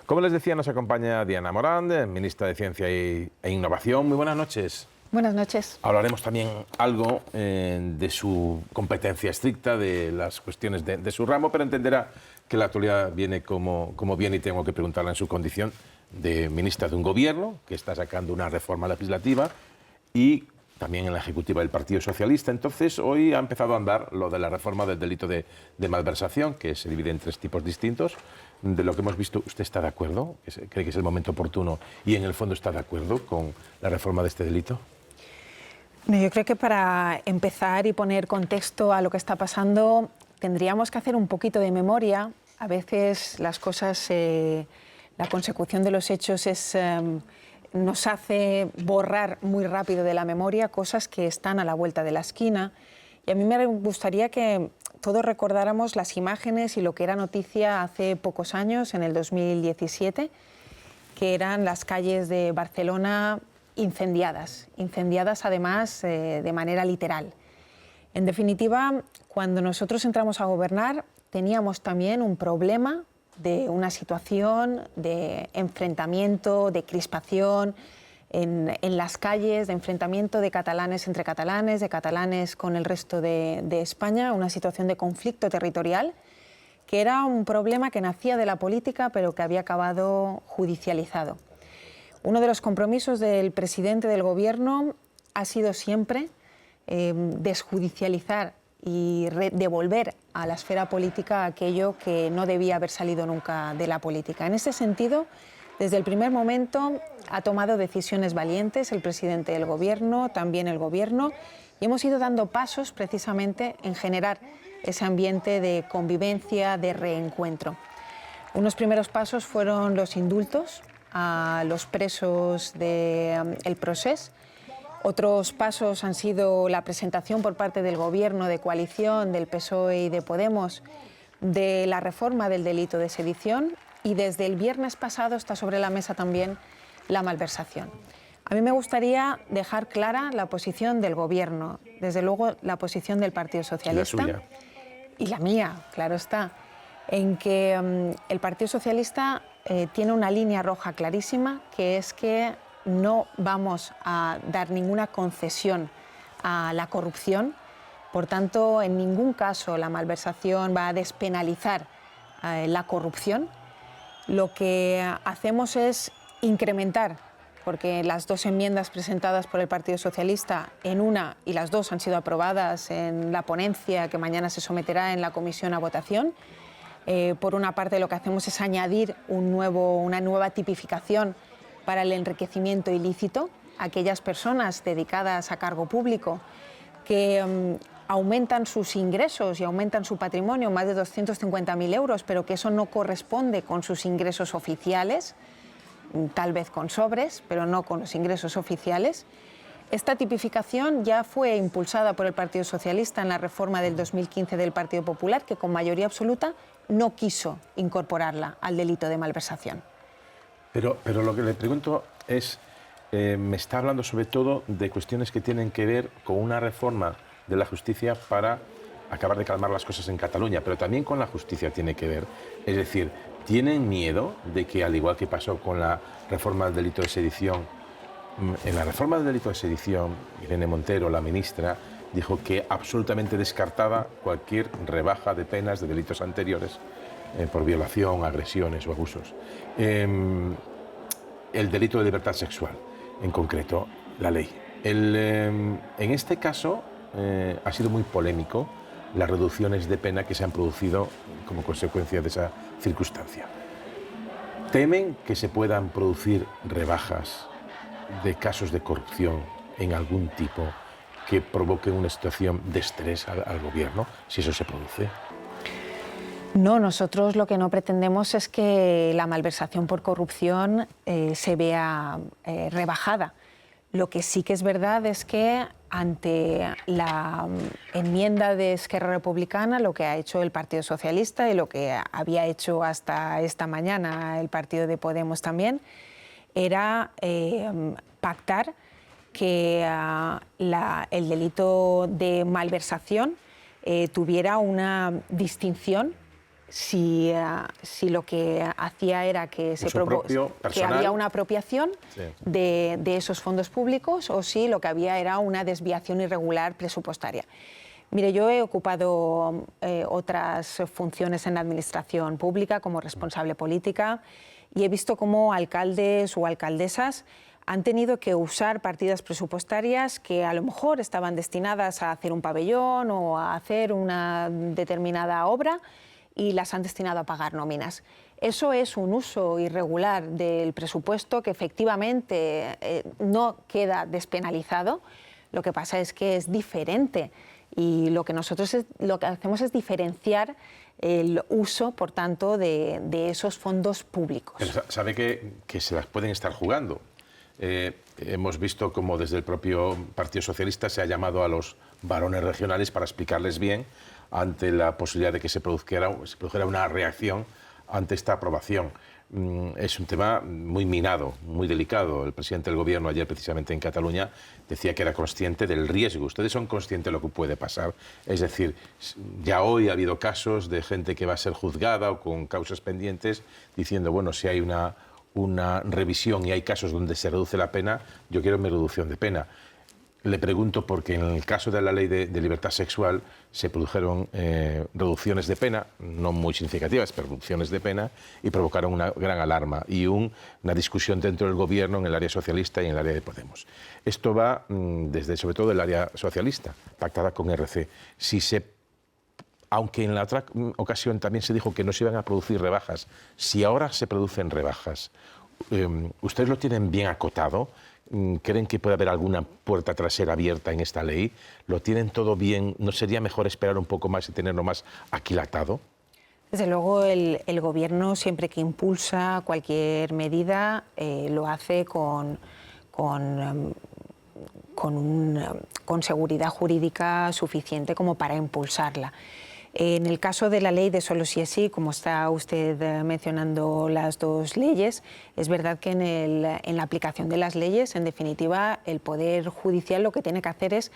Como les decía, nos acompaña Diana Morán, ministra de Ciencia e Innovación. Muy buenas noches. Buenas noches. Hablaremos también algo de su competencia estricta, de las cuestiones de su ramo, pero entenderá que la actualidad viene como viene y tengo que preguntarla en su condición de ministra de un gobierno que está sacando una reforma legislativa y también en la ejecutiva del Partido Socialista. Entonces, hoy ha empezado a andar lo de la reforma del delito de malversación, que se divide en 3 tipos distintos. De lo que hemos visto, ¿usted está de acuerdo? ¿Cree que es el momento oportuno y en el fondo está de acuerdo con la reforma de este delito? Yo creo que para empezar y poner contexto a lo que está pasando, tendríamos que hacer un poquito de memoria. A veces las cosas, la consecución de los hechos nos hace borrar muy rápido de la memoria cosas que están a la vuelta de la esquina. Y a mí me gustaría que todos recordáramos las imágenes y lo que era noticia hace pocos años, en el 2017, que eran las calles de Barcelona incendiadas además de manera literal. En definitiva, cuando nosotros entramos a gobernar, teníamos también un problema de una situación de enfrentamiento, de crispación en las calles, de enfrentamiento de catalanes entre catalanes, de catalanes con el resto de España, una situación de conflicto territorial que era un problema que nacía de la política pero que había acabado judicializado. Uno de los compromisos del presidente del Gobierno ha sido siempre desjudicializar y devolver a la esfera política aquello que no debía haber salido nunca de la política. En ese sentido, desde el primer momento ha tomado decisiones valientes el presidente del Gobierno, también el Gobierno, y hemos ido dando pasos precisamente en generar ese ambiente de convivencia, de reencuentro. Unos primeros pasos fueron los indultos a los presos del Procés. Otros pasos han sido la presentación por parte del Gobierno de coalición, del PSOE y de Podemos, de la reforma del delito de sedición, y desde el viernes pasado está sobre la mesa también la malversación. A mí me gustaría dejar clara la posición del Gobierno, desde luego la posición del Partido Socialista. ¿Y la suya? Y la mía, claro está, en que el Partido Socialista tiene una línea roja clarísima, que es que no vamos a dar ninguna concesión a la corrupción. Por tanto, en ningún caso la malversación va a despenalizar la corrupción. Lo que hacemos es incrementar, porque las 2 enmiendas presentadas por el Partido Socialista, en una y las 2 han sido aprobadas en la ponencia que mañana se someterá en la comisión a votación. Por una parte, lo que hacemos es añadir una nueva tipificación para el enriquecimiento ilícito, aquellas personas dedicadas a cargo público que aumentan sus ingresos y aumentan su patrimonio más de 250.000 euros, pero que eso no corresponde con sus ingresos oficiales, tal vez con sobres, pero no con los ingresos oficiales. Esta tipificación ya fue impulsada por el Partido Socialista en la reforma del 2015 del Partido Popular, que con mayoría absoluta no quiso incorporarla al delito de malversación. Pero lo que le pregunto es, me está hablando sobre todo de cuestiones que tienen que ver con una reforma de la justicia para acabar de calmar las cosas en Cataluña, pero también con la justicia tiene que ver. Es decir, ¿tienen miedo de que, al igual que pasó con la reforma del delito de sedición, en la reforma del delito de sedición, Irene Montero, la ministra, dijo que absolutamente descartaba cualquier rebaja de penas de delitos anteriores por violación, agresiones o abusos? El delito de libertad sexual, en concreto, la ley. En este caso ha sido muy polémico las reducciones de pena que se han producido como consecuencia de esa circunstancia. ¿Temen que se puedan producir rebajas de casos de corrupción en algún tipo que provoque una situación de estrés al gobierno, si eso se produce? No, nosotros lo que no pretendemos es que la malversación por corrupción se vea rebajada. Lo que sí que es verdad es que ante la enmienda de Esquerra Republicana, lo que ha hecho el Partido Socialista y lo que había hecho hasta esta mañana el Partido de Podemos también, era pactar que el delito de malversación tuviera una distinción si lo que hacía era que, que había una apropiación de esos fondos públicos o si lo que había era una desviación irregular presupuestaria. Mire, yo he ocupado otras funciones en la administración pública como responsable política y he visto cómo alcaldes o alcaldesas han tenido que usar partidas presupuestarias que a lo mejor estaban destinadas a hacer un pabellón o a hacer una determinada obra y las han destinado a pagar nóminas. Eso es un uso irregular del presupuesto que efectivamente no queda despenalizado. Lo que pasa es que es diferente y lo que nosotros lo que hacemos es diferenciar el uso, por tanto, de esos fondos públicos. Pero sabe que se las pueden estar jugando. Hemos visto cómo desde el propio Partido Socialista se ha llamado a los varones regionales para explicarles bien ante la posibilidad de que se produjera una reacción ante esta aprobación. Es un tema muy minado, muy delicado. El presidente del Gobierno ayer, precisamente en Cataluña, decía que era consciente del riesgo. Ustedes son conscientes de lo que puede pasar. Es decir, ya hoy ha habido casos de gente que va a ser juzgada o con causas pendientes diciendo, bueno, si hay una revisión y hay casos donde se reduce la pena, yo quiero mi reducción de pena. Le pregunto porque en el caso de la ley de libertad sexual se produjeron reducciones de pena, no muy significativas, pero reducciones de pena, y provocaron una gran alarma y una discusión dentro del Gobierno en el área socialista y en el área de Podemos. Esto va desde, sobre todo, el área socialista, pactada con RC. Aunque en la otra ocasión también se dijo que no se iban a producir rebajas, si ahora se producen rebajas, ¿ustedes lo tienen bien acotado? ¿Creen que puede haber alguna puerta trasera abierta en esta ley? ¿Lo tienen todo bien? ¿No sería mejor esperar un poco más y tenerlo más aquilatado? Desde luego, el Gobierno, siempre que impulsa cualquier medida, lo hace con seguridad jurídica suficiente como para impulsarla. En el caso de la ley de solo sí es sí, como está usted mencionando las dos leyes, es verdad que en la aplicación de las leyes, en definitiva, el Poder Judicial lo que tiene que hacer es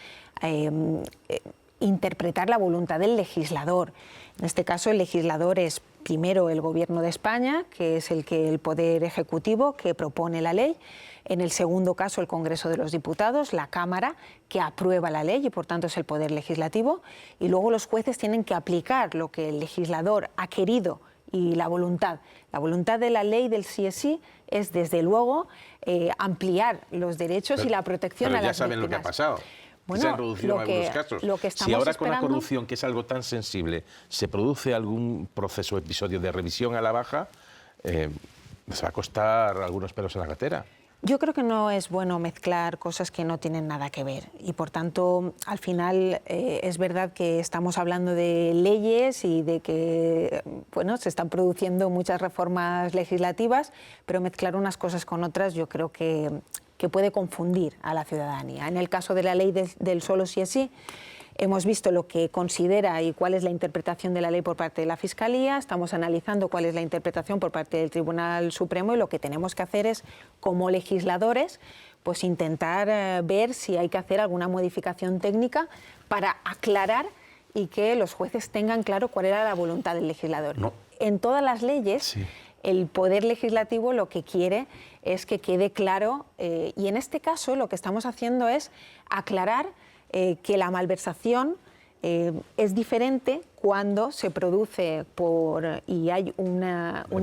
interpretar la voluntad del legislador. En este caso, el legislador es primero el Gobierno de España, que es el Poder Ejecutivo que propone la ley. En el segundo caso, el Congreso de los Diputados, la Cámara, que aprueba la ley y, por tanto, es el Poder Legislativo. Y luego los jueces tienen que aplicar lo que el legislador ha querido y la voluntad. La voluntad de la ley del sí es sí es, desde luego, ampliar los derechos y la protección a las víctimas. Pero ya saben lo que ha pasado. Bueno, se han reducido en algunos casos. Si ahora con la corrupción, que es algo tan sensible, se produce algún proceso, episodio de revisión a la baja, les va a costar algunos pelos en la gatera. Yo creo que no es bueno mezclar cosas que no tienen nada que ver y, por tanto, al final es verdad que estamos hablando de leyes y de que se están produciendo muchas reformas legislativas, pero mezclar unas cosas con otras yo creo que puede confundir a la ciudadanía. En el caso de la ley del solo sí es sí, hemos visto lo que considera y cuál es la interpretación de la ley por parte de la Fiscalía, estamos analizando cuál es la interpretación por parte del Tribunal Supremo y lo que tenemos que hacer es, como legisladores, pues intentar ver si hay que hacer alguna modificación técnica para aclarar y que los jueces tengan claro cuál era la voluntad del legislador. No. En todas las leyes, sí, el Poder Legislativo lo que quiere es que quede claro, y en este caso lo que estamos haciendo es aclarar que la malversación es diferente cuando se produce y hay un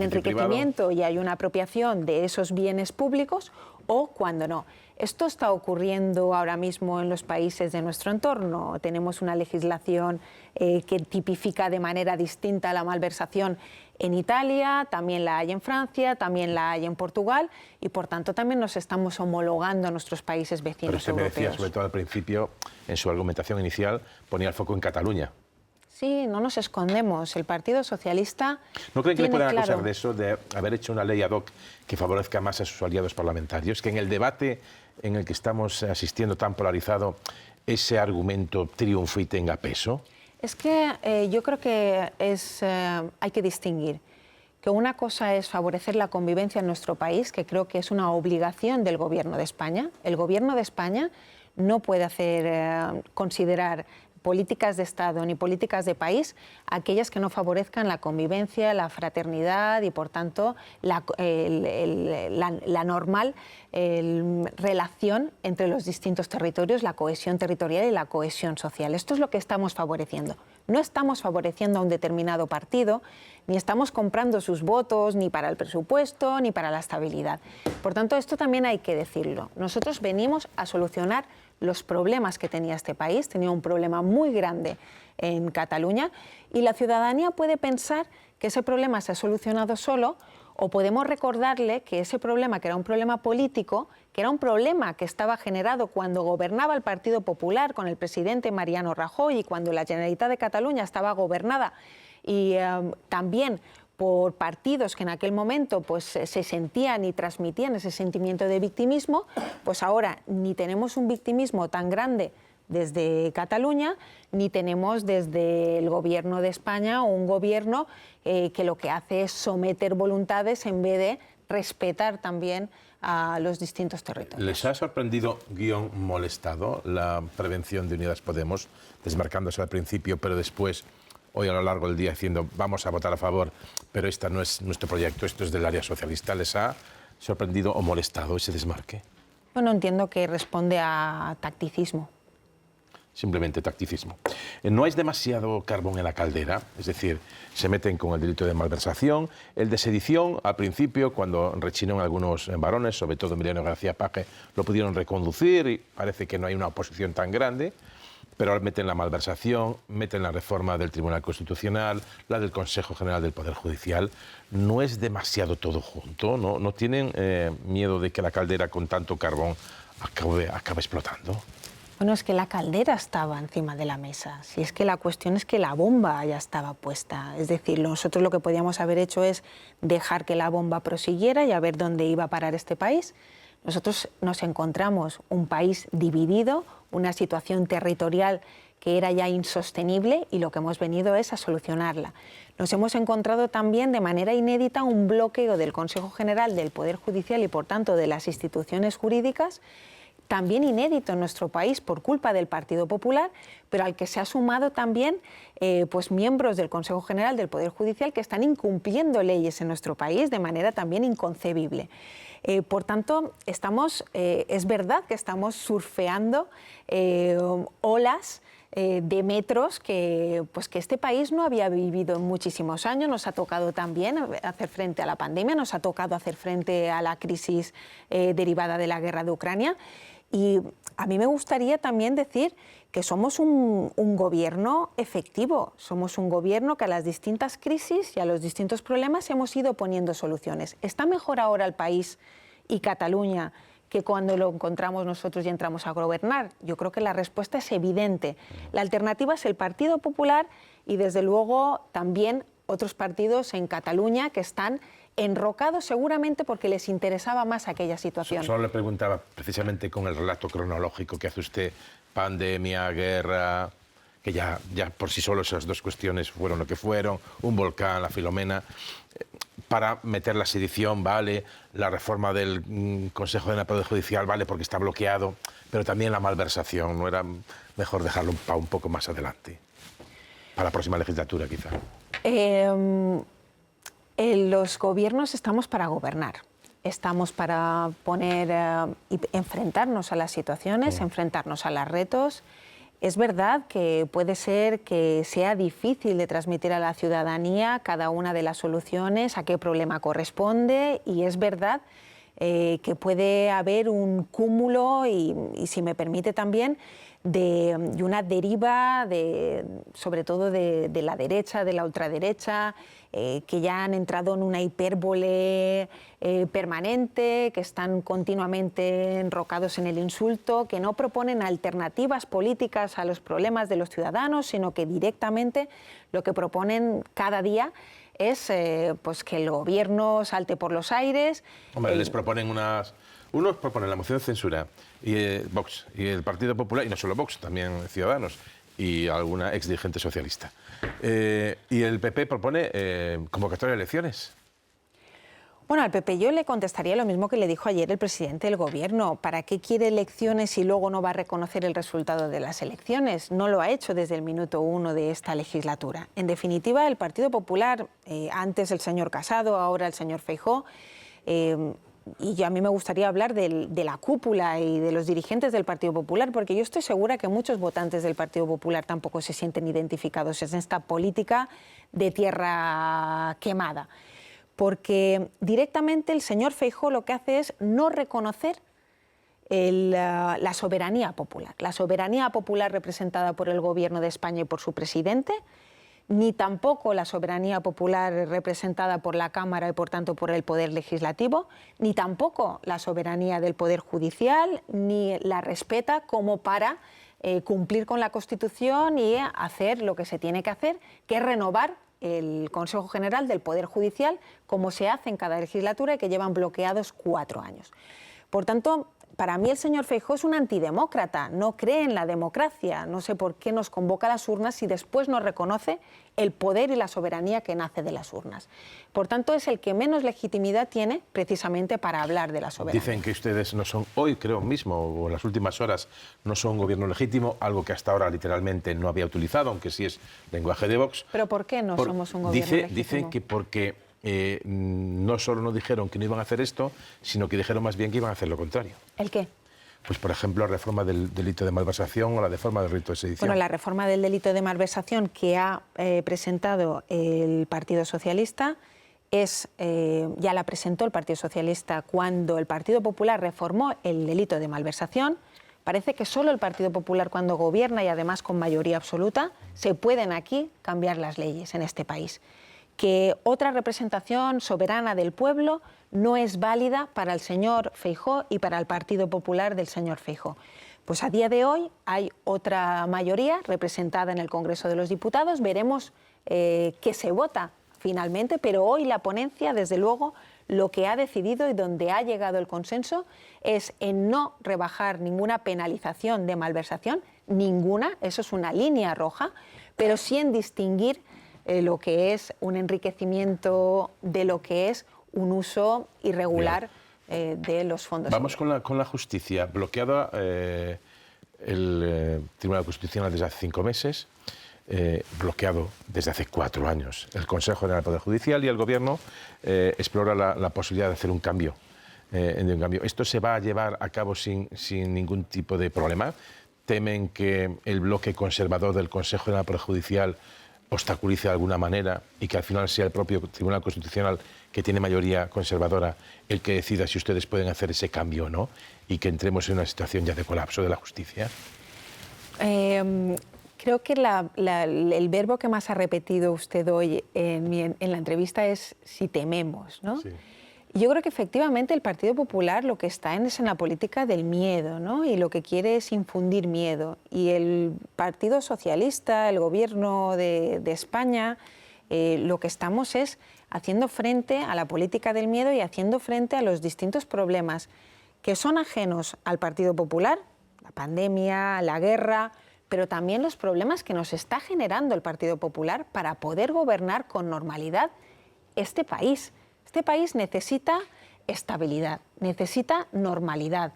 enriquecimiento y hay una apropiación de esos bienes públicos o cuando no. Esto está ocurriendo ahora mismo en los países de nuestro entorno. Tenemos una legislación que tipifica de manera distinta la malversación en Italia, también la hay en Francia, también la hay en Portugal y, por tanto, también nos estamos homologando a nuestros países vecinos europeos. Pero usted me decía, sobre todo al principio, en su argumentación inicial, ponía el foco en Cataluña. Sí, no nos escondemos. El Partido Socialista ¿No creen que le puedan acusar claro de eso, de haber hecho una ley ad hoc que favorezca más a sus aliados parlamentarios? Que en el debate en el que estamos asistiendo tan polarizado, ese argumento triunfe y tenga peso. Es que yo creo que hay que distinguir que una cosa es favorecer la convivencia en nuestro país, que creo que es una obligación del Gobierno de España. El Gobierno de España no puede considerar políticas de Estado ni políticas de país aquellas que no favorezcan la convivencia, la fraternidad y, por tanto, la normal relación entre los distintos territorios, la cohesión territorial y la cohesión social. Esto es lo que estamos favoreciendo. No estamos favoreciendo a un determinado partido, ni estamos comprando sus votos, ni para el presupuesto, ni para la estabilidad. Por tanto, esto también hay que decirlo. Nosotros venimos a solucionar los problemas que tenía este país. Tenía un problema muy grande en Cataluña y la ciudadanía puede pensar que ese problema se ha solucionado solo, o podemos recordarle que ese problema, que era un problema político, que era un problema que estaba generado cuando gobernaba el Partido Popular con el presidente Mariano Rajoy y cuando la Generalitat de Cataluña estaba gobernada y también por partidos que en aquel momento pues, se sentían y transmitían ese sentimiento de victimismo, pues ahora ni tenemos un victimismo tan grande desde Cataluña, ni tenemos desde el Gobierno de España un gobierno que lo que hace es someter voluntades en vez de respetar también a los distintos territorios. ¿Les ha sorprendido, molestado, la prevención de Unidas Podemos, desmarcándose al principio, pero después, hoy a lo largo del día, diciendo vamos a votar a favor, pero este no es nuestro proyecto, esto es del área socialista? ¿Les ha sorprendido o molestado ese desmarque? Bueno, entiendo que responde a tacticismo. Simplemente tacticismo. No es demasiado carbón en la caldera, es decir, se meten con el delito de malversación, el de sedición, al principio, cuando rechinó en algunos varones, sobre todo Emiliano García Paje, lo pudieron reconducir y parece que no hay una oposición tan grande, pero ahora meten la malversación, meten la reforma del Tribunal Constitucional, la del Consejo General del Poder Judicial. ¿No es demasiado todo junto? ¿No tienen miedo de que la caldera con tanto carbón acabe explotando? Bueno, es que la caldera estaba encima de la mesa. Si es que la cuestión es que la bomba ya estaba puesta. Es decir, nosotros lo que podíamos haber hecho es dejar que la bomba prosiguiera y a ver dónde iba a parar este país. Nosotros nos encontramos un país dividido, una situación territorial que era ya insostenible y lo que hemos venido es a solucionarla. Nos hemos encontrado también de manera inédita un bloqueo del Consejo General del Poder Judicial y, por tanto, de las instituciones jurídicas, también inédito en nuestro país por culpa del Partido Popular, pero al que se ha sumado también pues miembros del Consejo General del Poder Judicial que están incumpliendo leyes en nuestro país de manera también inconcebible. Por tanto, es verdad que estamos surfeando olas de metros que este país no había vivido en muchísimos años. Nos ha tocado también hacer frente a la pandemia, nos ha tocado hacer frente a la crisis derivada de la guerra de Ucrania. Y a mí me gustaría también decir que somos un gobierno efectivo, somos un gobierno que a las distintas crisis y a los distintos problemas hemos ido poniendo soluciones. ¿Está mejor ahora el país y Cataluña que cuando lo encontramos nosotros y entramos a gobernar? Yo creo que la respuesta es evidente. La alternativa es el Partido Popular y, desde luego, también otros partidos en Cataluña que están enrocados seguramente porque les interesaba más aquella situación. Solo le preguntaba, precisamente con el relato cronológico que hace usted, pandemia, guerra, que ya por sí solo esas dos cuestiones fueron lo que fueron, un volcán, la Filomena, para meter la sedición, vale, la reforma del Consejo General del Poder Judicial, vale, porque está bloqueado, pero también la malversación, ¿no era mejor dejarlo un poco más adelante? Para la próxima legislatura, quizá. Los gobiernos estamos para gobernar, estamos para enfrentarnos a las situaciones, enfrentarnos a los retos. Es verdad que puede ser que sea difícil de transmitir a la ciudadanía cada una de las soluciones, a qué problema corresponde, y es verdad que puede haber un cúmulo y si me permite también, de una deriva, sobre todo de la derecha, de la ultraderecha, que ya han entrado en una hipérbole permanente, que están continuamente enrocados en el insulto, que no proponen alternativas políticas a los problemas de los ciudadanos, sino que directamente lo que proponen cada día es pues que el gobierno salte por los aires. Hombre, les proponen unos proponen la moción de censura, y Vox, y el Partido Popular, y no solo Vox, también Ciudadanos, y alguna exdirigente socialista. Y el PP propone convocatoria de elecciones. Bueno, al PP yo le contestaría lo mismo que le dijo ayer el presidente del Gobierno. ¿Para qué quiere elecciones y luego no va a reconocer el resultado de las elecciones? No lo ha hecho desde el minuto 1 de esta legislatura. En definitiva, el Partido Popular, antes el señor Casado, ahora el señor Feijóo, y a mí me gustaría hablar de la cúpula y de los dirigentes del Partido Popular, porque yo estoy segura que muchos votantes del Partido Popular tampoco se sienten identificados en esta política de tierra quemada. Porque directamente el señor Feijóo lo que hace es no reconocer la soberanía popular representada por el Gobierno de España y por su presidente, ni tampoco la soberanía popular representada por la Cámara y por tanto por el Poder Legislativo, ni tampoco la soberanía del Poder Judicial, ni la respeta como para cumplir con la Constitución y hacer lo que se tiene que hacer, que es renovar el Consejo General del Poder Judicial, como se hace en cada legislatura y que llevan bloqueados 4 años. Por tanto, para mí el señor Feijóo es un antidemócrata, no cree en la democracia, no sé por qué nos convoca a las urnas si después no reconoce el poder y la soberanía que nace de las urnas. Por tanto, es el que menos legitimidad tiene precisamente para hablar de la soberanía. Dicen que ustedes no son, hoy creo mismo, o en las últimas horas, no son un gobierno legítimo, algo que hasta ahora literalmente no había utilizado, aunque sí es lenguaje de Vox. ¿Pero por qué no somos un gobierno legítimo? Dicen que porque no solo no dijeron que no iban a hacer esto, sino que dijeron más bien que iban a hacer lo contrario. ¿El qué? Pues, por ejemplo, la reforma del delito de malversación o la reforma del rito de sedición. Bueno, la reforma del delito de malversación que ha presentado el Partido Socialista ya la presentó el Partido Socialista cuando el Partido Popular reformó el delito de malversación. Parece que solo el Partido Popular, cuando gobierna y además con mayoría absoluta, se pueden aquí cambiar las leyes en este país. Que otra representación soberana del pueblo no es válida para el señor Feijóo y para el Partido Popular del señor Feijóo. Pues a día de hoy hay otra mayoría representada en el Congreso de los Diputados. Veremos qué se vota finalmente, pero hoy la ponencia, desde luego, lo que ha decidido y donde ha llegado el consenso es en no rebajar ninguna penalización de malversación, ninguna, eso es una línea roja, pero sí en distinguir lo que es un enriquecimiento de lo que es un uso irregular de los fondos. Vamos con la justicia. Bloqueado el Tribunal Constitucional desde hace 5 meses, bloqueado desde hace 4 años el Consejo General del Poder Judicial, y el Gobierno explora la posibilidad de hacer un cambio. ¿Esto se va a llevar a cabo sin ningún tipo de problema? ¿Temen que el bloque conservador del Consejo General del Poder Judicial obstaculice de alguna manera y que al final sea el propio Tribunal Constitucional, que tiene mayoría conservadora, el que decida si ustedes pueden hacer ese cambio o no, y que entremos en una situación ya de colapso de la justicia? Creo que el verbo que más ha repetido usted hoy en la entrevista es si tememos, ¿no? Sí. Yo creo que efectivamente el Partido Popular lo que está es en la política del miedo, ¿no? Y lo que quiere es infundir miedo. Y el Partido Socialista, el Gobierno de España, lo que estamos es haciendo frente a la política del miedo y haciendo frente a los distintos problemas que son ajenos al Partido Popular, la pandemia, la guerra, pero también los problemas que nos está generando el Partido Popular para poder gobernar con normalidad este país. Este país necesita estabilidad, necesita normalidad.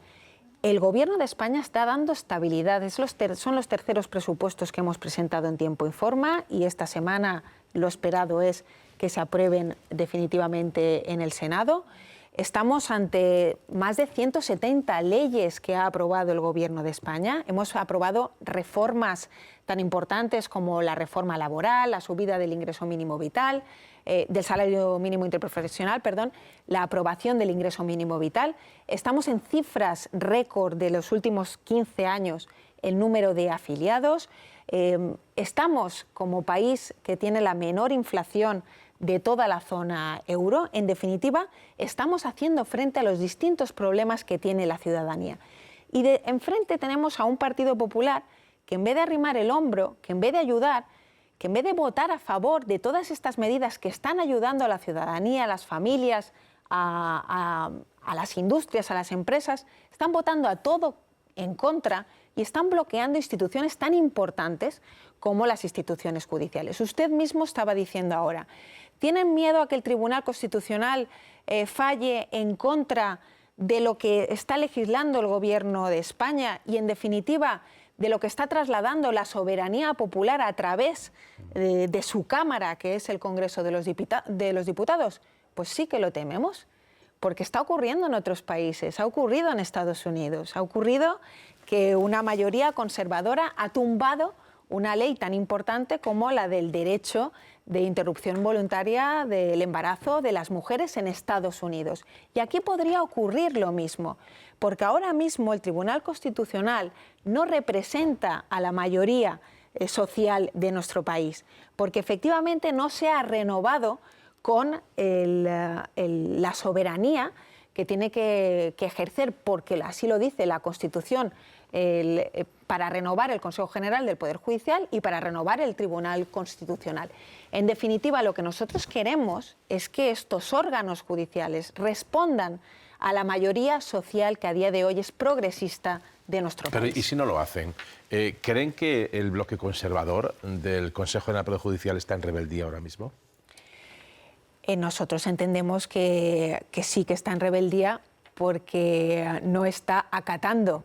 El Gobierno de España está dando estabilidad. Son los terceros presupuestos que hemos presentado en tiempo y forma, y esta semana lo esperado es que se aprueben definitivamente en el Senado. Estamos ante más de 170 leyes que ha aprobado el Gobierno de España. Hemos aprobado reformas tan importantes como la reforma laboral, la subida del ingreso mínimo vital, del salario mínimo interprofesional, la aprobación del ingreso mínimo vital. Estamos en cifras récord de los últimos 15 años el número de afiliados. Estamos como país que tiene la menor inflación de toda la zona euro. En definitiva, estamos haciendo frente a los distintos problemas que tiene la ciudadanía. Y enfrente tenemos a un Partido Popular que, en vez de arrimar el hombro, que en vez de ayudar, que en vez de votar a favor de todas estas medidas que están ayudando a la ciudadanía, a las familias, a las industrias, a las empresas, están votando a todo en contra y están bloqueando instituciones tan importantes como las instituciones judiciales. Usted mismo estaba diciendo ahora, ¿tienen miedo a que el Tribunal Constitucional falle en contra de lo que está legislando el Gobierno de España y, en definitiva, de lo que está trasladando la soberanía popular a través de su Cámara, que es el Congreso de los Diputados? Pues sí que lo tememos, porque está ocurriendo en otros países, ha ocurrido en Estados Unidos, ha ocurrido que una mayoría conservadora ha tumbado una ley tan importante como la del derecho de interrupción voluntaria del embarazo de las mujeres en Estados Unidos. Y aquí podría ocurrir lo mismo, porque ahora mismo el Tribunal Constitucional no representa a la mayoría social de nuestro país, porque efectivamente no se ha renovado con la soberanía que tiene que ejercer, porque así lo dice la Constitución, para renovar el Consejo General del Poder Judicial y para renovar el Tribunal Constitucional. En definitiva, lo que nosotros queremos es que estos órganos judiciales respondan a la mayoría social que a día de hoy es progresista de nuestro país. Pero ¿y si no lo hacen? ¿Creen que el bloque conservador del Consejo General del Poder Judicial está en rebeldía ahora mismo? Nosotros entendemos que sí que está en rebeldía, porque no está acatando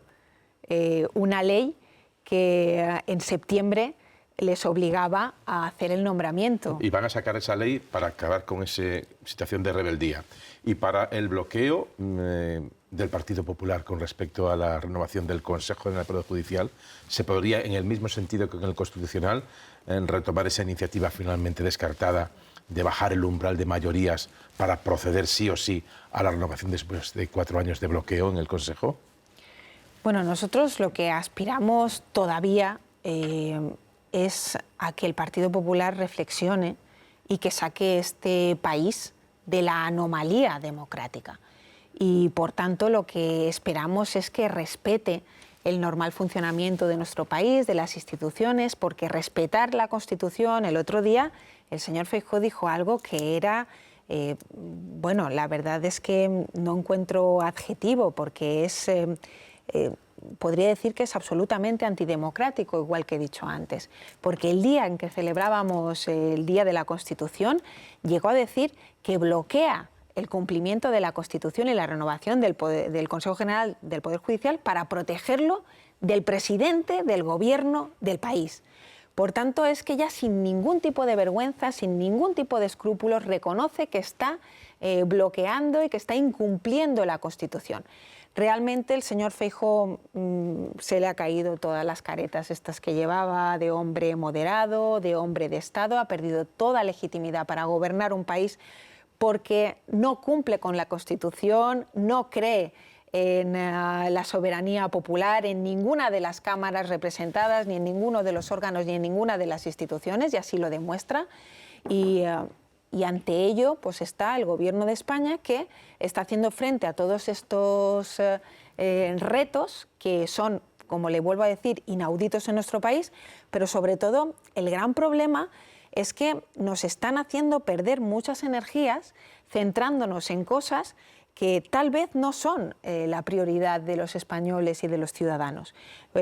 una ley que en septiembre les obligaba a hacer el nombramiento. Y van a sacar esa ley para acabar con esa situación de rebeldía. Y para el bloqueo del Partido Popular con respecto a la renovación del Consejo General del Poder Judicial, ¿se podría, en el mismo sentido que en el Constitucional, retomar esa iniciativa finalmente descartada de bajar el umbral de mayorías para proceder sí o sí a la renovación después de 4 años de bloqueo en el Consejo? Bueno, nosotros lo que aspiramos todavía es a que el Partido Popular reflexione y que saque este país de la anomalía democrática. Y, por tanto, lo que esperamos es que respete el normal funcionamiento de nuestro país, de las instituciones, porque respetar la Constitución, el otro día el señor Feijóo dijo algo que era, bueno, la verdad es que no encuentro adjetivo, porque es, podría decir que es absolutamente antidemocrático, igual que he dicho antes, porque el día en que celebrábamos el Día de la Constitución, llegó a decir que bloquea el cumplimiento de la Constitución y la renovación del Consejo General del Poder Judicial para protegerlo del presidente del gobierno del país. Por tanto, es que ya sin ningún tipo de vergüenza, sin ningún tipo de escrúpulos, reconoce que está bloqueando y que está incumpliendo la Constitución. Realmente el señor Feijóo se le ha caído todas las caretas estas que llevaba de hombre moderado, de hombre de Estado, ha perdido toda legitimidad para gobernar un país porque no cumple con la Constitución, no cree en la soberanía popular, en ninguna de las cámaras representadas, ni en ninguno de los órganos, ni en ninguna de las instituciones, y así lo demuestra. Y ante ello pues está el Gobierno de España, que está haciendo frente a todos estos retos que son, como le vuelvo a decir, inauditos en nuestro país, pero sobre todo el gran problema es que nos están haciendo perder muchas energías centrándonos en cosas que tal vez no son la prioridad de los españoles y de los ciudadanos,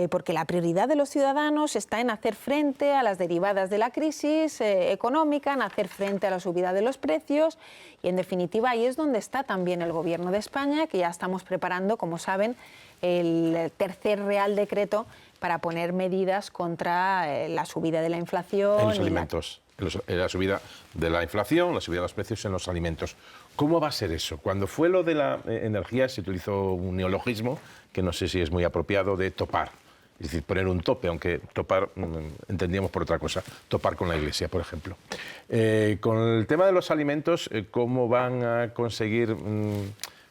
porque la prioridad de los ciudadanos está en hacer frente a las derivadas de la crisis económica, en hacer frente a la subida de los precios, y en definitiva ahí es donde está también el Gobierno de España, que ya estamos preparando, como saben, el tercer Real Decreto para poner medidas contra la subida de la inflación. En los alimentos. La subida de la inflación, la subida de los precios en los alimentos. ¿Cómo va a ser eso? Cuando fue lo de la energía se utilizó un neologismo que no sé si es muy apropiado, de topar. Es decir, poner un tope, aunque topar entendíamos por otra cosa, topar con la Iglesia, por ejemplo. Con el tema de los alimentos, ¿cómo van a conseguir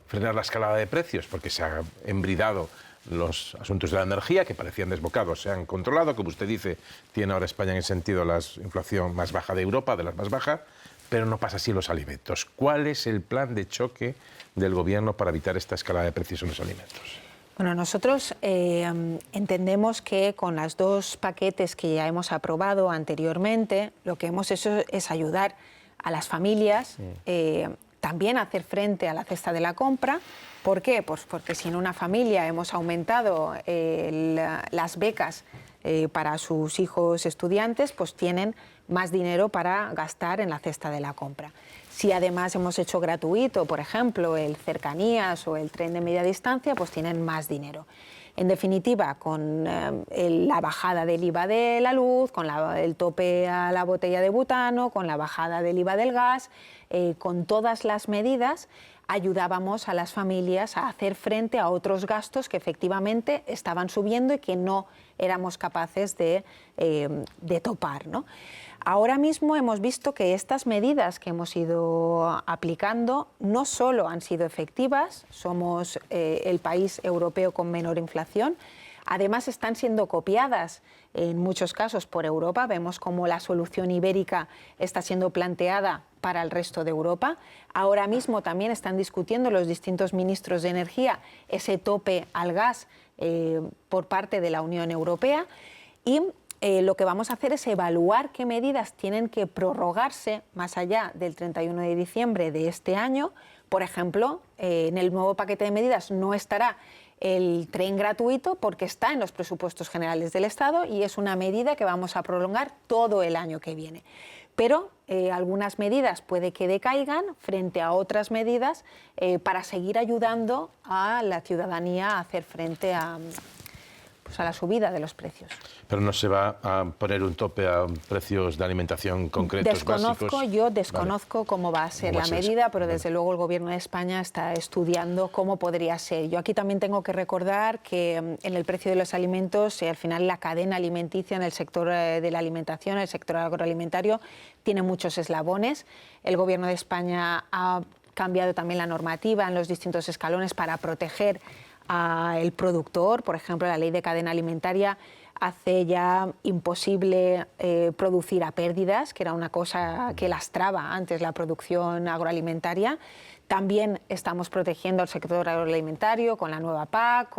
frenar la escalada de precios? Porque se ha embridado los asuntos de la energía, que parecían desbocados, se han controlado. Como usted dice, tiene ahora España en ese sentido la inflación más baja de Europa, de las más bajas, pero no pasa así en los alimentos. ¿Cuál es el plan de choque del Gobierno para evitar esta escalada de precios en los alimentos? Bueno, nosotros entendemos que con los 2 paquetes que ya hemos aprobado anteriormente, lo que hemos hecho es ayudar a las familias también a hacer frente a la cesta de la compra. ¿Por qué? Pues porque si en una familia hemos aumentado las becas para sus hijos estudiantes, pues tienen más dinero para gastar en la cesta de la compra. Si además hemos hecho gratuito, por ejemplo, el Cercanías o el tren de media distancia, pues tienen más dinero. En definitiva, con la bajada del IVA de la luz, con el tope a la botella de butano, con la bajada del IVA del gas, con todas las medidas ayudábamos a las familias a hacer frente a otros gastos que efectivamente estaban subiendo y que no éramos capaces de topar, ¿no? Ahora mismo hemos visto que estas medidas que hemos ido aplicando no solo han sido efectivas, somos el país europeo con menor inflación, además están siendo copiadas en muchos casos por Europa. Vemos cómo la solución ibérica está siendo planteada para el resto de Europa. Ahora mismo también están discutiendo los distintos ministros de energía ese tope al gas por parte de la Unión Europea y lo que vamos a hacer es evaluar qué medidas tienen que prorrogarse más allá del 31 de diciembre de este año. Por ejemplo, en el nuevo paquete de medidas no estará el tren gratuito porque está en los presupuestos generales del Estado y es una medida que vamos a prolongar todo el año que viene. Pero algunas medidas puede que decaigan frente a otras medidas para seguir ayudando a la ciudadanía a hacer frente a la subida de los precios. Pero no se va a poner un tope a precios de alimentación concretos, básicos. Yo desconozco cómo va a ser la medida, pero desde luego el Gobierno de España está estudiando cómo podría ser. Yo aquí también tengo que recordar que en el precio de los alimentos, al final la cadena alimenticia en el sector de la alimentación, el sector agroalimentario, tiene muchos eslabones. El Gobierno de España ha cambiado también la normativa en los distintos escalones para proteger al productor. Por ejemplo, la ley de cadena alimentaria hace ya imposible producir a pérdidas, que era una cosa que lastraba antes la producción agroalimentaria. También estamos protegiendo al sector agroalimentario con la nueva PAC,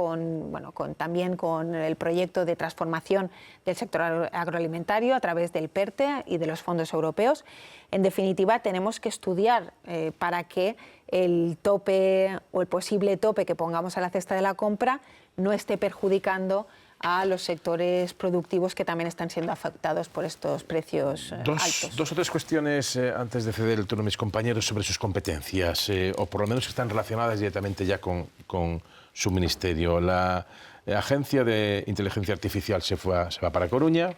también con el proyecto de transformación del sector agroalimentario a través del PERTE y de los fondos europeos. En definitiva, tenemos que estudiar para que el tope o el posible tope que pongamos a la cesta de la compra no esté perjudicando a los sectores productivos que también están siendo afectados por estos precios altos. Dos o tres cuestiones antes de ceder el turno a mis compañeros sobre sus competencias, o por lo menos que están relacionadas directamente ya con su ministerio. La Agencia de Inteligencia Artificial se va para Coruña.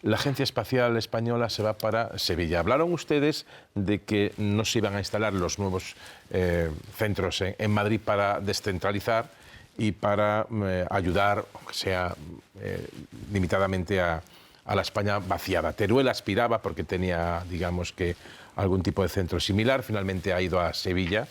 La Agencia Espacial Española se va para Sevilla. Hablaron ustedes de que no se iban a instalar los nuevos centros en Madrid para descentralizar y para ayudar, aunque sea limitadamente, a la España vaciada. Teruel aspiraba porque tenía, digamos, que algún tipo de centro similar. Finalmente ha ido a Sevilla.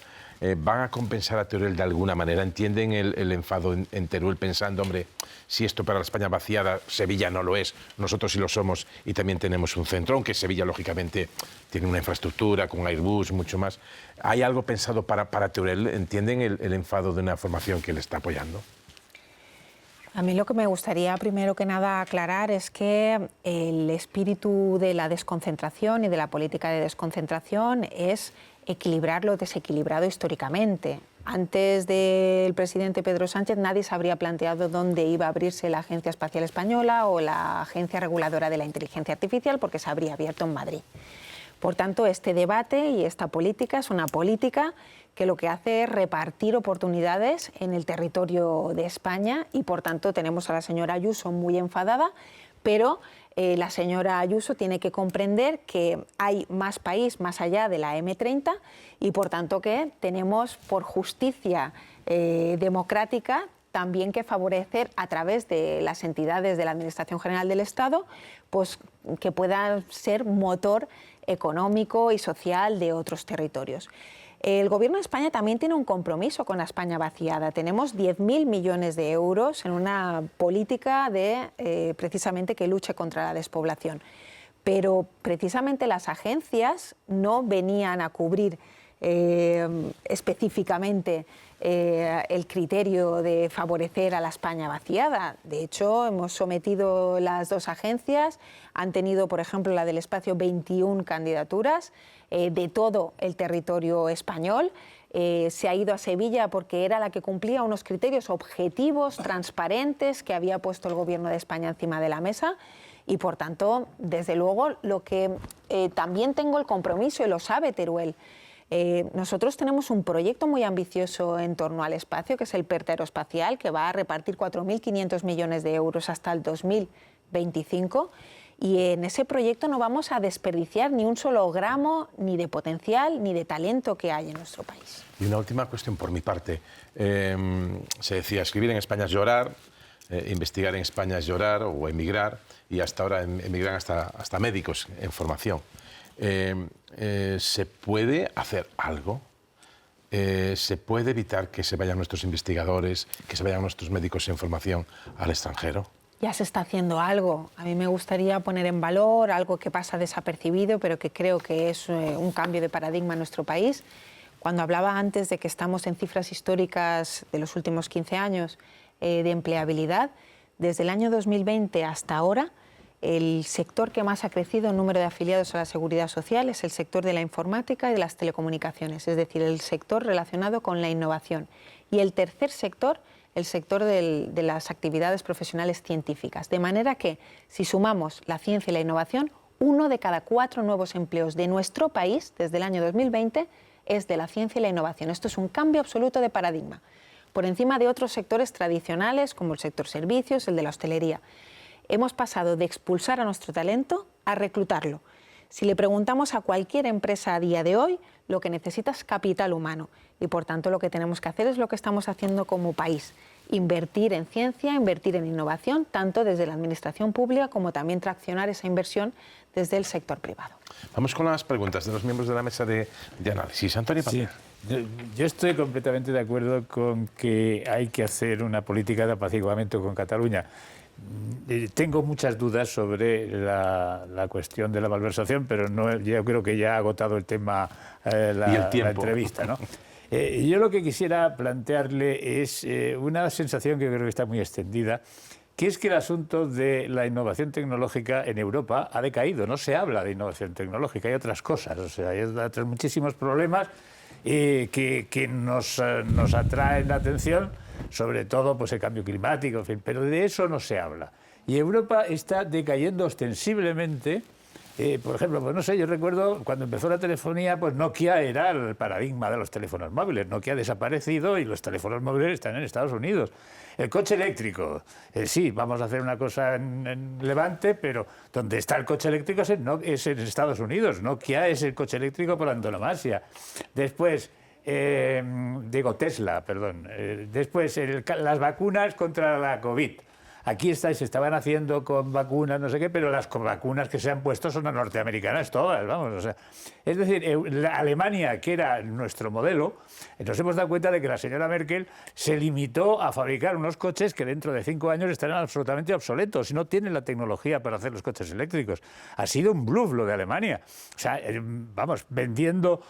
¿Van a compensar a Teruel de alguna manera? ¿Entienden el enfado en Teruel pensando, hombre, si esto para la España vaciada, Sevilla no lo es, nosotros sí lo somos y también tenemos un centro, aunque Sevilla, lógicamente, tiene una infraestructura con Airbus, mucho más? ¿Hay algo pensado para Teruel? ¿Entienden el enfado de una formación que le está apoyando? A mí lo que me gustaría primero que nada aclarar es que el espíritu de la desconcentración y de la política de desconcentración es equilibrar lo desequilibrado históricamente. Antes del presidente Pedro Sánchez nadie se habría planteado dónde iba a abrirse la Agencia Espacial Española o la Agencia Reguladora de la Inteligencia Artificial, porque se habría abierto en Madrid. Por tanto, este debate y esta política es una política que lo que hace es repartir oportunidades en el territorio de España y, por tanto, tenemos a la señora Ayuso muy enfadada, pero la señora Ayuso tiene que comprender que hay más país más allá de la M30 y, por tanto, que tenemos, por justicia democrática, también que favorecer a través de las entidades de la Administración General del Estado, pues que puedan ser motor económico y social de otros territorios. El Gobierno de España también tiene un compromiso con la España vaciada. Tenemos 10.000 millones de euros en una política de precisamente que luche contra la despoblación. Pero precisamente las agencias no venían a cubrir específicamente el criterio de favorecer a la España vaciada. De hecho, hemos sometido las dos agencias, han tenido, por ejemplo, la del espacio, 21 candidaturas de todo el territorio español. Se ha ido a Sevilla porque era la que cumplía unos criterios objetivos, transparentes, que había puesto el Gobierno de España encima de la mesa. Y, por tanto, desde luego, lo que también tengo el compromiso, y lo sabe Teruel, Nosotros tenemos un proyecto muy ambicioso en torno al espacio, que es el PERTE Aeroespacial, que va a repartir 4.500 millones de euros hasta el 2025. Y en ese proyecto no vamos a desperdiciar ni un solo gramo ni de potencial ni de talento que hay en nuestro país. Y una última cuestión por mi parte. Se decía, escribir en España es llorar, investigar en España es llorar o emigrar, y hasta ahora emigran hasta médicos en formación. ¿Se puede hacer algo? ¿Se puede evitar que se vayan nuestros investigadores, que se vayan nuestros médicos en formación al extranjero? Ya se está haciendo algo. A mí me gustaría poner en valor algo que pasa desapercibido, pero que creo que es un cambio de paradigma en nuestro país. Cuando hablaba antes de que estamos en cifras históricas de los últimos 15 años de empleabilidad, desde el año 2020 hasta ahora, el sector que más ha crecido en número de afiliados a la Seguridad Social es el sector de la informática y de las telecomunicaciones, es decir, el sector relacionado con la innovación. Y el tercer sector, el sector de las actividades profesionales científicas. De manera que, si sumamos la ciencia y la innovación, 1 de cada 4 nuevos empleos de nuestro país desde el año 2020 es de la ciencia y la innovación. Esto es un cambio absoluto de paradigma, por encima de otros sectores tradicionales como el sector servicios, el de la hostelería. Hemos pasado de expulsar a nuestro talento a reclutarlo. Si le preguntamos a cualquier empresa a día de hoy, lo que necesita es capital humano y, por tanto, lo que tenemos que hacer es lo que estamos haciendo como país: invertir en ciencia, invertir en innovación, tanto desde la administración pública como también traccionar esa inversión desde el sector privado. Vamos con las preguntas de los miembros de la mesa de análisis. Antonio Pater. Sí. Yo estoy completamente de acuerdo con que hay que hacer una política de apaciguamiento con Cataluña. Tengo muchas dudas sobre la cuestión de la malversación, pero yo creo que ya ha agotado el tema la entrevista, ¿no? Yo lo que quisiera plantearle es una sensación que creo que está muy extendida, que es que el asunto de la innovación tecnológica en Europa ha decaído. No se habla de innovación tecnológica, hay otras cosas, o sea, hay otros muchísimos problemas que nos atraen la atención, sobre todo pues el cambio climático, en fin, pero de eso no se habla. Y Europa está decayendo ostensiblemente. Por ejemplo, pues no sé, yo recuerdo cuando empezó la telefonía, pues Nokia era el paradigma de los teléfonos móviles. Nokia ha desaparecido y los teléfonos móviles están en Estados Unidos. El coche eléctrico, sí, vamos a hacer una cosa en Levante, pero donde está el coche eléctrico es en Estados Unidos. Nokia es el coche eléctrico por antonomasia. Después, digo Tesla, perdón. Después, las vacunas contra la COVID. Aquí se estaban haciendo con vacunas, no sé qué, pero las vacunas que se han puesto son norteamericanas todas, vamos. O sea, es decir, la Alemania, que era nuestro modelo, nos hemos dado cuenta de que la señora Merkel se limitó a fabricar unos coches que dentro de 5 años estarán absolutamente obsoletos y no tienen la tecnología para hacer los coches eléctricos. Ha sido un bluff lo de Alemania. O sea, vamos, vendiendo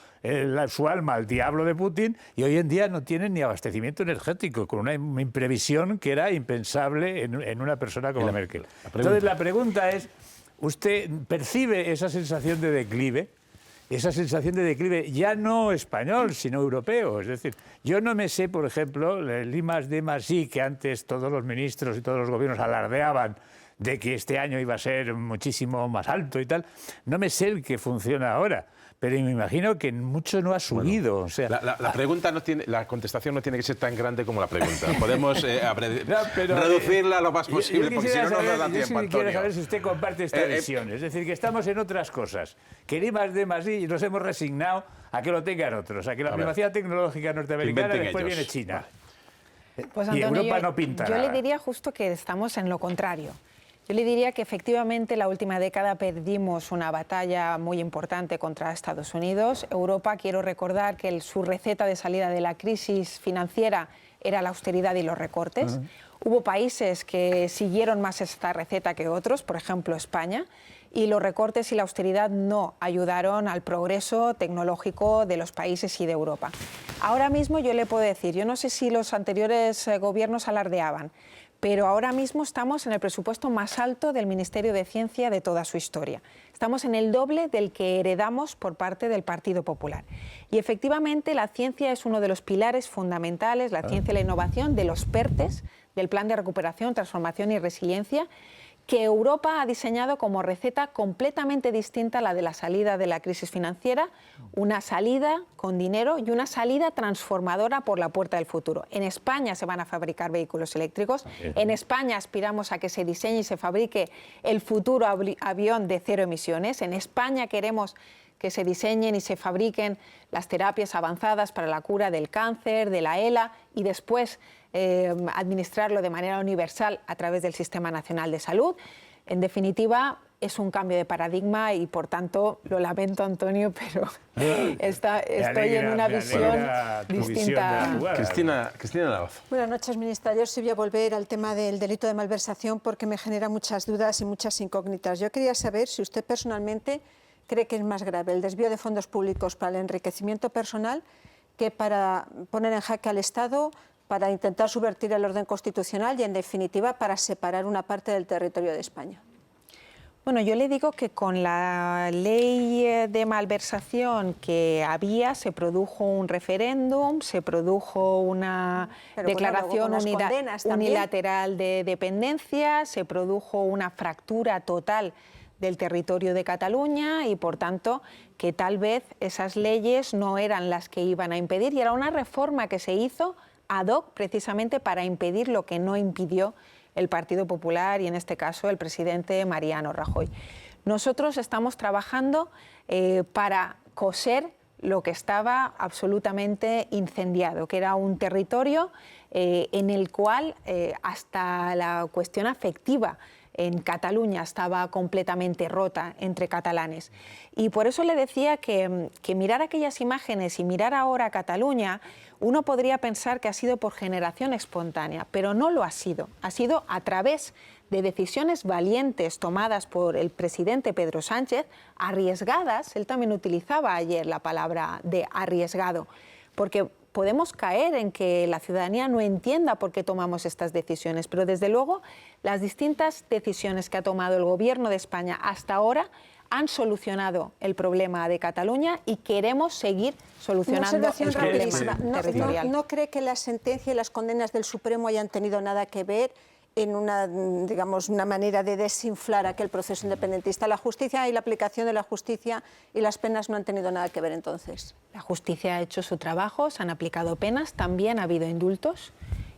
su alma al diablo de Putin, y hoy en día no tienen ni abastecimiento energético, con una imprevisión que era impensable en una persona como Merkel. Entonces la pregunta es, ¿usted percibe esa sensación de declive? Esa sensación de declive ya no español, sino europeo. Es decir, yo no me sé, por ejemplo, el I+D+I, que antes todos los ministros y todos los gobiernos alardeaban de que este año iba a ser muchísimo más alto y tal, no me sé el que funciona ahora. Pero me imagino que mucho no ha subido. Bueno, o sea, la pregunta no tiene, la contestación no tiene que ser tan grande como la pregunta. Podemos reducirla lo más posible, porque si no nos da tiempo, Antonio. Quiero saber si usted comparte esta visión. Es decir, que estamos en otras cosas. Que el I+D+I y nos hemos resignado a que lo tengan otros, a que la primacía tecnológica norteamericana después viene China. Pues, Antonio, y Europa no pinta nada. Yo le diría justo que estamos en lo contrario. Yo le diría que efectivamente la última década perdimos una batalla muy importante contra Estados Unidos. Europa, quiero recordar que su receta de salida de la crisis financiera era la austeridad y los recortes. Hubo países que siguieron más esta receta que otros, por ejemplo España, y los recortes y la austeridad no ayudaron al progreso tecnológico de los países y de Europa. Ahora mismo yo le puedo decir, yo no sé si los anteriores gobiernos alardeaban, pero ahora mismo estamos en el presupuesto más alto del Ministerio de Ciencia de toda su historia. Estamos en el doble del que heredamos por parte del Partido Popular. Y efectivamente la ciencia es uno de los pilares fundamentales, la ciencia y la innovación, de los PERTEs, del Plan de Recuperación, Transformación y Resiliencia, que Europa ha diseñado como receta completamente distinta a la de la salida de la crisis financiera, una salida con dinero y una salida transformadora por la puerta del futuro. En España se van a fabricar vehículos eléctricos, en España aspiramos a que se diseñe y se fabrique el futuro avión de cero emisiones, en España queremos que se diseñen y se fabriquen las terapias avanzadas para la cura del cáncer, de la ELA y después administrarlo de manera universal a través del Sistema Nacional de Salud. En definitiva, es un cambio de paradigma y, por tanto, lo lamento, Antonio, pero estoy en una visión distinta. Cristina Laoz. Buenas noches, ministra. Yo sí voy a volver al tema del delito de malversación porque me genera muchas dudas y muchas incógnitas. Yo quería saber si usted personalmente cree que es más grave el desvío de fondos públicos para el enriquecimiento personal que para poner en jaque al Estado, para intentar subvertir el orden constitucional y, en definitiva, para separar una parte del territorio de España. Bueno, yo le digo que con la ley de malversación que había, se produjo un referéndum, se produjo una declaración unilateral de dependencia, se produjo una fractura total del territorio de Cataluña y, por tanto, que tal vez esas leyes no eran las que iban a impedir y era una reforma que se hizo ad hoc precisamente para impedir lo que no impidió el Partido Popular y, en este caso, el presidente Mariano Rajoy. Nosotros estamos trabajando para coser lo que estaba absolutamente incendiado, que era un territorio en el cual hasta la cuestión afectiva en Cataluña estaba completamente rota entre catalanes. Y por eso le decía que mirar aquellas imágenes y mirar ahora a Cataluña, uno podría pensar que ha sido por generación espontánea, pero no lo ha sido. Ha sido a través de decisiones valientes tomadas por el presidente Pedro Sánchez, arriesgadas, él también utilizaba ayer la palabra de arriesgado, porque podemos caer en que la ciudadanía no entienda por qué tomamos estas decisiones, pero desde luego las distintas decisiones que ha tomado el Gobierno de España hasta ahora han solucionado el problema de Cataluña y queremos seguir solucionando el problema territorial. ¿No cree que la sentencia y las condenas del Supremo hayan tenido nada que ver en una, digamos, una manera de desinflar aquel proceso independentista? La justicia y la aplicación de la justicia y las penas no han tenido nada que ver entonces. La justicia ha hecho su trabajo, se han aplicado penas, también ha habido indultos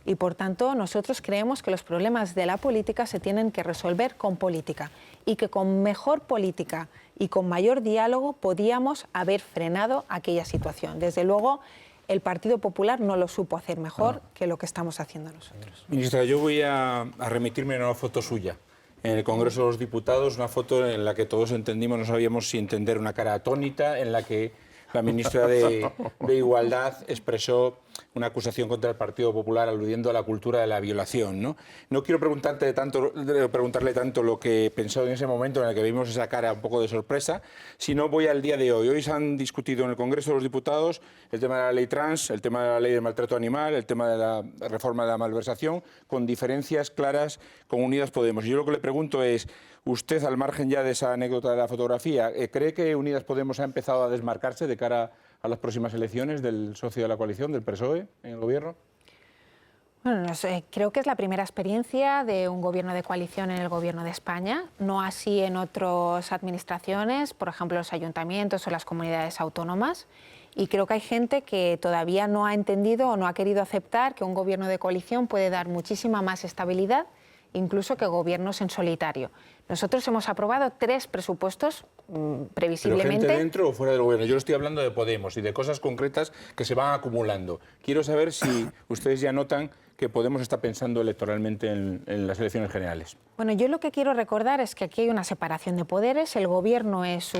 y, por tanto, nosotros creemos que los problemas de la política se tienen que resolver con política y que con mejor política y con mayor diálogo podíamos haber frenado aquella situación. Desde luego, el Partido Popular no lo supo hacer mejor que lo que estamos haciendo nosotros. Ministra, yo voy a remitirme a una foto suya en el Congreso de los Diputados, una foto en la que todos entendimos, no sabíamos si entender una cara atónita, en la que la ministra de Igualdad expresó una acusación contra el Partido Popular aludiendo a la cultura de la violación, ¿no? No quiero preguntarle tanto lo que pensó en ese momento en el que vimos esa cara un poco de sorpresa, sino voy al día de hoy. Hoy se han discutido en el Congreso de los Diputados el tema de la ley trans, el tema de la ley de maltrato animal, el tema de la reforma de la malversación, con diferencias claras con Unidas Podemos. Y yo lo que le pregunto es, usted, al margen ya de esa anécdota de la fotografía, ¿cree que Unidas Podemos ha empezado a desmarcarse de cara a las próximas elecciones del socio de la coalición, del PSOE, en el Gobierno? Bueno, no sé, creo que es la primera experiencia de un gobierno de coalición en el Gobierno de España, no así en otras administraciones, por ejemplo los ayuntamientos o las comunidades autónomas, y creo que hay gente que todavía no ha entendido o no ha querido aceptar que un gobierno de coalición puede dar muchísima más estabilidad, incluso que gobiernos en solitario. Nosotros hemos aprobado 3 presupuestos previsiblemente. ¿Pero gente dentro o fuera del Gobierno? Yo estoy hablando de Podemos y de cosas concretas que se van acumulando. Quiero saber si ustedes ya notan que Podemos está pensando electoralmente en las elecciones generales. Bueno, yo lo que quiero recordar es que aquí hay una separación de poderes. El Gobierno es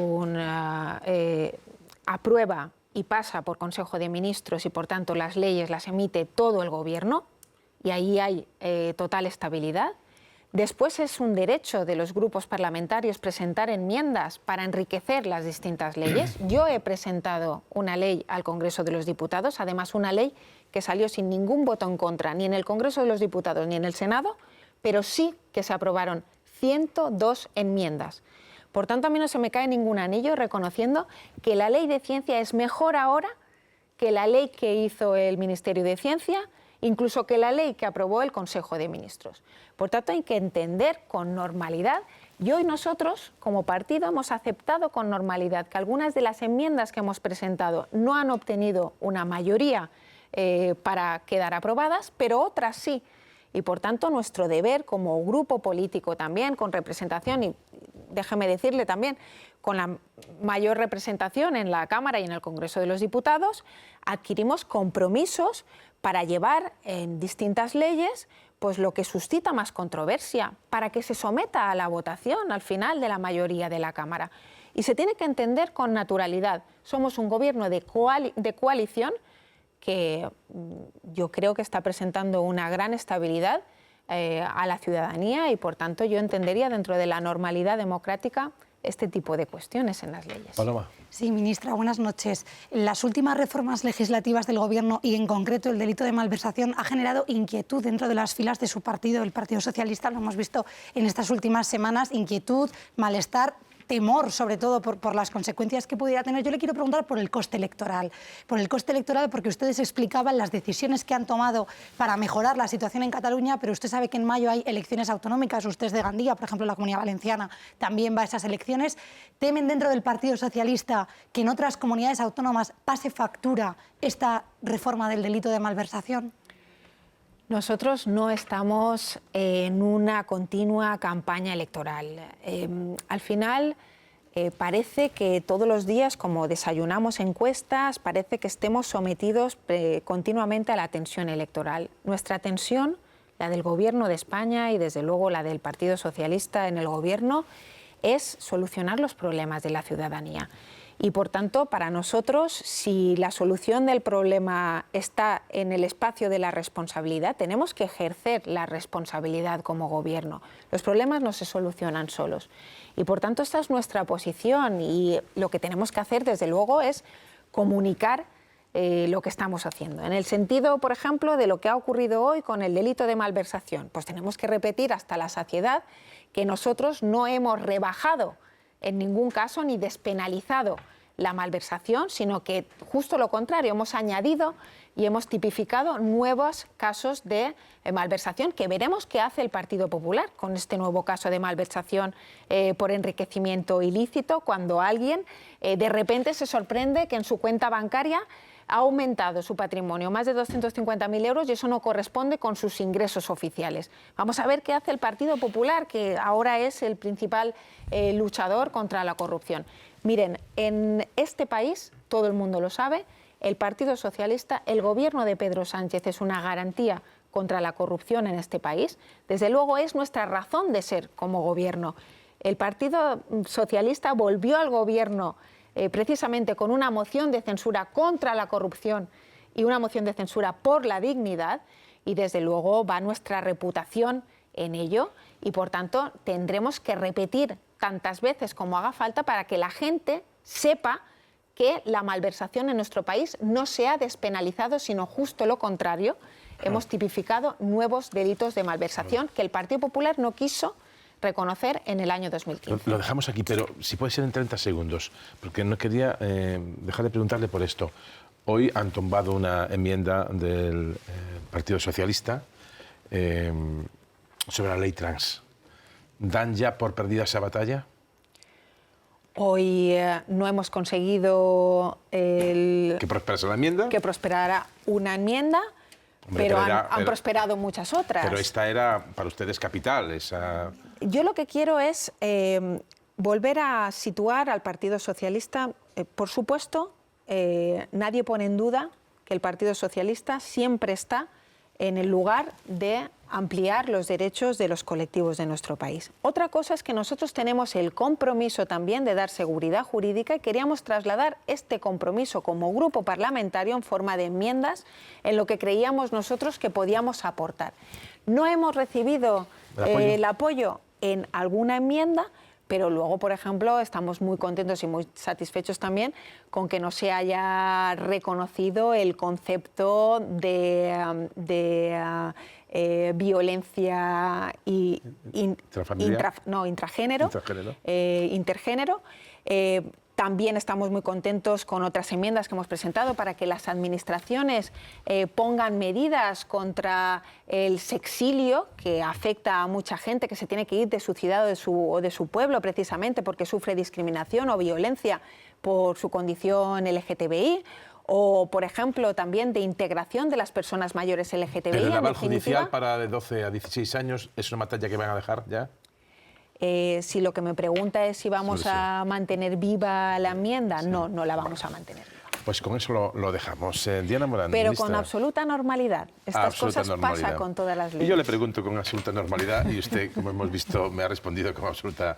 aprueba y pasa por Consejo de Ministros y, por tanto, las leyes las emite todo el Gobierno y ahí hay total estabilidad. Después es un derecho de los grupos parlamentarios presentar enmiendas para enriquecer las distintas leyes. Yo he presentado una ley al Congreso de los Diputados, además una ley que salió sin ningún voto en contra, ni en el Congreso de los Diputados ni en el Senado, pero sí que se aprobaron 102 enmiendas. Por tanto, a mí no se me cae ningún anillo reconociendo que la ley de ciencia es mejor ahora que la ley que hizo el Ministerio de Ciencia incluso que la ley que aprobó el Consejo de Ministros. Por tanto, hay que entender con normalidad, y hoy nosotros, como partido, hemos aceptado con normalidad que algunas de las enmiendas que hemos presentado no han obtenido una mayoría para quedar aprobadas, pero otras sí. Y por tanto, nuestro deber como grupo político también, con representación, y déjeme decirle también, con la mayor representación en la Cámara y en el Congreso de los Diputados, adquirimos compromisos para llevar en distintas leyes pues lo que suscita más controversia, para que se someta a la votación al final de la mayoría de la Cámara. Y se tiene que entender con naturalidad. Somos un gobierno de coalición que yo creo que está presentando una gran estabilidad a la ciudadanía, y por tanto yo entendería dentro de la normalidad democrática este tipo de cuestiones en las leyes. Paloma. Sí, ministra, buenas noches. Las últimas reformas legislativas del Gobierno y en concreto el delito de malversación ha generado inquietud dentro de las filas de su partido, el Partido Socialista. Lo hemos visto en estas últimas semanas, inquietud, malestar, temor, sobre todo por las consecuencias que pudiera tener. Yo le quiero preguntar por el coste electoral. Por el coste electoral, porque ustedes explicaban las decisiones que han tomado para mejorar la situación en Cataluña, pero usted sabe que en mayo hay elecciones autonómicas. Usted es de Gandía, por ejemplo, la Comunidad Valenciana también va a esas elecciones. ¿Temen dentro del Partido Socialista que en otras comunidades autónomas pase factura esta reforma del delito de malversación? Nosotros no estamos en una continua campaña electoral. Al final parece que todos los días, como desayunamos encuestas, parece que estemos sometidos continuamente a la tensión electoral. Nuestra tensión, la del Gobierno de España y desde luego la del Partido Socialista en el Gobierno, es solucionar los problemas de la ciudadanía. Y por tanto, para nosotros, si la solución del problema está en el espacio de la responsabilidad, tenemos que ejercer la responsabilidad como gobierno. Los problemas no se solucionan solos. Y por tanto, esta es nuestra posición, y lo que tenemos que hacer, desde luego, es comunicar lo que estamos haciendo. En el sentido, por ejemplo, de lo que ha ocurrido hoy con el delito de malversación, pues tenemos que repetir hasta la saciedad que nosotros no hemos rebajado en ningún caso ni despenalizado la malversación, sino que justo lo contrario, hemos añadido y hemos tipificado nuevos casos de malversación, que veremos qué hace el Partido Popular con este nuevo caso de malversación por enriquecimiento ilícito, cuando alguien de repente se sorprende que en su cuenta bancaria ha aumentado su patrimonio más de 250.000 euros y eso no corresponde con sus ingresos oficiales. Vamos a ver qué hace el Partido Popular, que ahora es el principal luchador contra la corrupción. Miren, en este país, todo el mundo lo sabe, el Partido Socialista, el gobierno de Pedro Sánchez es una garantía contra la corrupción en este país. Desde luego es nuestra razón de ser como gobierno. El Partido Socialista volvió al gobierno precisamente con una moción de censura contra la corrupción y una moción de censura por la dignidad, y desde luego va nuestra reputación en ello, y por tanto tendremos que repetir tantas veces como haga falta para que la gente sepa que la malversación en nuestro país no se ha despenalizado, sino justo lo contrario. Hemos tipificado nuevos delitos de malversación que el Partido Popular no quiso reconocer en el año 2015. Lo dejamos aquí, pero si puede ser en 30 segundos, porque no quería dejar de preguntarle por esto. Hoy han tumbado una enmienda del Partido Socialista sobre la ley trans. ¿Dan ya por perdida esa batalla? Hoy no hemos conseguido ¿Que prosperase la enmienda? que prosperara una enmienda. Hombre, pero han prosperado muchas otras. Pero esta era para ustedes capital. Yo lo que quiero es volver a situar al Partido Socialista. Por supuesto, nadie pone en duda que el Partido Socialista siempre está en el lugar de ampliar los derechos de los colectivos de nuestro país. Otra cosa es que nosotros tenemos el compromiso también de dar seguridad jurídica, y queríamos trasladar este compromiso como grupo parlamentario en forma de enmiendas en lo que creíamos nosotros que podíamos aportar. No hemos recibido el apoyo en alguna enmienda, pero luego, por ejemplo, estamos muy contentos y muy satisfechos también con que no se haya reconocido el concepto de violencia intergénero. intergénero. También estamos muy contentos con otras enmiendas que hemos presentado para que las administraciones pongan medidas contra el sexilio, que afecta a mucha gente que se tiene que ir de su ciudad o de su pueblo precisamente porque sufre discriminación o violencia por su condición LGTBI. O, por ejemplo, también de integración de las personas mayores LGTBI. ¿Pero el aval en definitiva, judicial para de 12 a 16 años es una batalla que van a dejar ya? Si lo que me pregunta es si vamos Sí. a mantener viva la enmienda, no la vamos a mantener. Pues con eso lo dejamos. Diana Morán, Pero ministra. con absoluta normalidad. Estas Absoluta cosas normalidad. pasan con todas las leyes. Y yo le pregunto con absoluta normalidad y usted, como hemos visto, me ha respondido con absoluta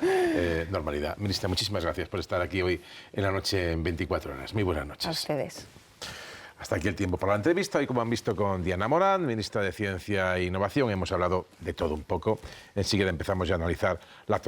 normalidad. Ministra, muchísimas gracias por estar aquí hoy en la noche en 24 horas. Muy buenas noches. A ustedes. Hasta aquí el tiempo para la entrevista. Hoy, como han visto, con Diana Morán, ministra de Ciencia e Innovación, hemos hablado de todo un poco. Enseguida empezamos ya a analizar la actualidad.